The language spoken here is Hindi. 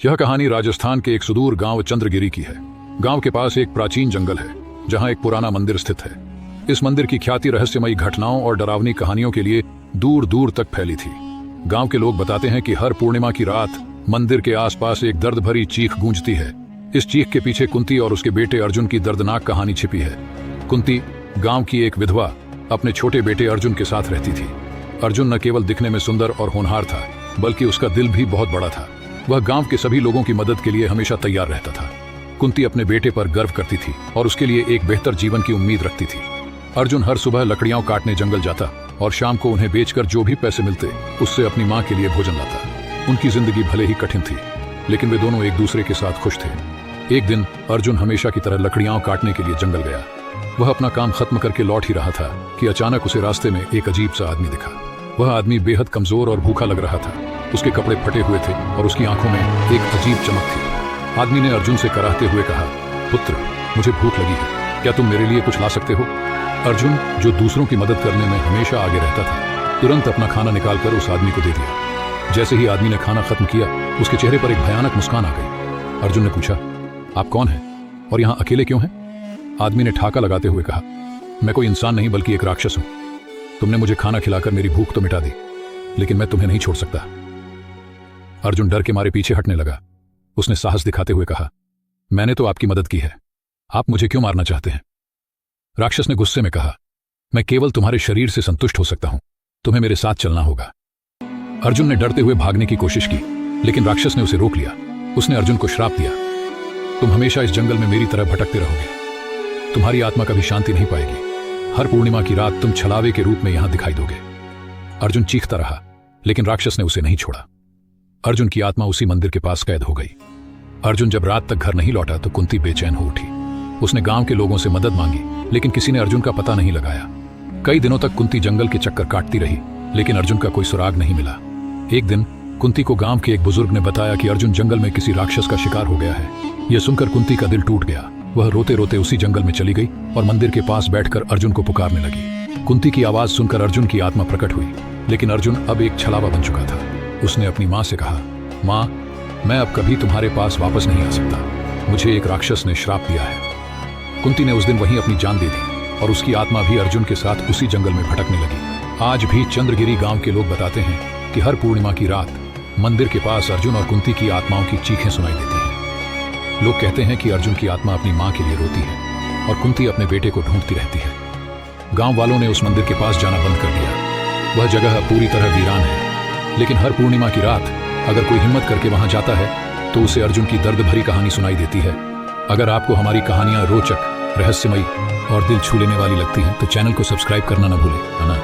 यह कहानी राजस्थान के एक सुदूर गांव चंद्रगिरी की है। गांव के पास एक प्राचीन जंगल है जहां एक पुराना मंदिर स्थित है। इस मंदिर की ख्याति रहस्यमयी घटनाओं और डरावनी कहानियों के लिए दूर दूर तक फैली थी। गांव के लोग बताते हैं कि हर पूर्णिमा की रात मंदिर के आसपास एक दर्द भरी चीख गूंजती है। इस चीख के पीछे कुंती और उसके बेटे अर्जुन की दर्दनाक कहानी छिपी है। कुंती गांव की एक विधवा अपने छोटे बेटे अर्जुन के साथ रहती थी। अर्जुन न केवल दिखने में सुंदर और होनहार था, बल्कि उसका दिल भी बहुत बड़ा था। वह गांव के सभी लोगों की मदद के लिए हमेशा तैयार रहता था। कुंती अपने बेटे पर गर्व करती थी और उसके लिए एक बेहतर जीवन की उम्मीद रखती थी। अर्जुन हर सुबह लकड़ियां काटने जंगल जाता और शाम को उन्हें बेचकर जो भी पैसे मिलते उससे अपनी मां के लिए भोजन लाता। उनकी जिंदगी भले ही कठिन थी, लेकिन वे दोनों एक दूसरे के साथ खुश थे। एक दिन अर्जुन हमेशा की तरह लकड़ियां काटने के लिए जंगल गया। वह अपना काम खत्म करके लौट ही रहा था कि अचानक उसे रास्ते में एक अजीब सा आदमी दिखा। वह आदमी बेहद कमजोर और भूखा लग रहा था। उसके कपड़े फटे हुए थे और उसकी आंखों में एक अजीब चमक थी। आदमी ने अर्जुन से कराहते हुए कहा, पुत्र, मुझे भूख लगी है, क्या तुम मेरे लिए कुछ ला सकते हो? अर्जुन, जो दूसरों की मदद करने में हमेशा आगे रहता था, तुरंत अपना खाना निकालकर उस आदमी को दे दिया। जैसे ही आदमी ने खाना खत्म किया, उसके चेहरे पर एक भयानक मुस्कान आ गई। अर्जुन ने पूछा, आप कौन हैं और यहाँ अकेले क्यों हैं? आदमी ने ठाका लगाते हुए कहा, मैं कोई इंसान नहीं बल्कि एक राक्षस हूं। तुमने मुझे खाना खिलाकर मेरी भूख तो मिटा दी, लेकिन मैं तुम्हें नहीं छोड़ सकता। अर्जुन डर के मारे पीछे हटने लगा। उसने साहस दिखाते हुए कहा, मैंने तो आपकी मदद की है, आप मुझे क्यों मारना चाहते हैं? राक्षस ने गुस्से में कहा, मैं केवल तुम्हारे शरीर से संतुष्ट हो सकता हूं, तुम्हें मेरे साथ चलना होगा। अर्जुन ने डरते हुए भागने की कोशिश की, लेकिन राक्षस ने उसे रोक लिया। उसने अर्जुन को श्राप दिया, तुम हमेशा इस जंगल में मेरी तरह भटकते रहोगे, तुम्हारी आत्मा कभी शांति नहीं पाएगी। हर पूर्णिमा की रात तुम छलावे के रूप में यहां दिखाई दोगे। अर्जुन चीखता रहा, लेकिन राक्षस ने उसे नहीं छोड़ा। अर्जुन की आत्मा उसी मंदिर के पास कैद हो गई। अर्जुन जब रात तक घर नहीं लौटा तो कुंती बेचैन हो उठी। उसने गांव के लोगों से मदद मांगी, लेकिन किसी ने अर्जुन का पता नहीं लगाया। कई दिनों तक कुंती जंगल के चक्कर काटती रही, लेकिन अर्जुन का कोई सुराग नहीं मिला। एक दिन कुंती को गांव के एक बुजुर्ग ने बताया कि अर्जुन जंगल में किसी राक्षस का शिकार हो गया है। यह सुनकर कुंती का दिल टूट गया। वह रोते रोते उसी जंगल में चली गई और मंदिर के पास बैठकर अर्जुन को पुकारने लगी। कुंती की आवाज सुनकर अर्जुन की आत्मा प्रकट हुई, लेकिन अर्जुन अब एक छलावा बन चुका था। उसने अपनी मां से कहा, मां, मैं अब कभी तुम्हारे पास वापस नहीं आ सकता, मुझे एक राक्षस ने श्राप दिया है। कुंती ने उस दिन वहीं अपनी जान दे दी और उसकी आत्मा भी अर्जुन के साथ उसी जंगल में भटकने लगी। आज भी चंद्रगिरी गांव के लोग बताते हैं कि हर पूर्णिमा की रात मंदिर के पास अर्जुन और कुंती की आत्माओं की चीखें सुनाई देती हैं। लोग कहते हैं कि अर्जुन की आत्मा अपनी मां के लिए रोती है और कुंती अपने बेटे को ढूंढती रहती है। गांव वालों ने उस मंदिर के पास जाना बंद कर दिया। वह जगह पूरी तरह वीरान है, लेकिन हर पूर्णिमा की रात अगर कोई हिम्मत करके वहां जाता है तो उसे अर्जुन की दर्द भरी कहानी सुनाई देती है। अगर आपको हमारी कहानियां रोचक, रहस्यमयी और दिल छू लेने वाली लगती हैं तो चैनल को सब्सक्राइब करना न भूलें, है ना?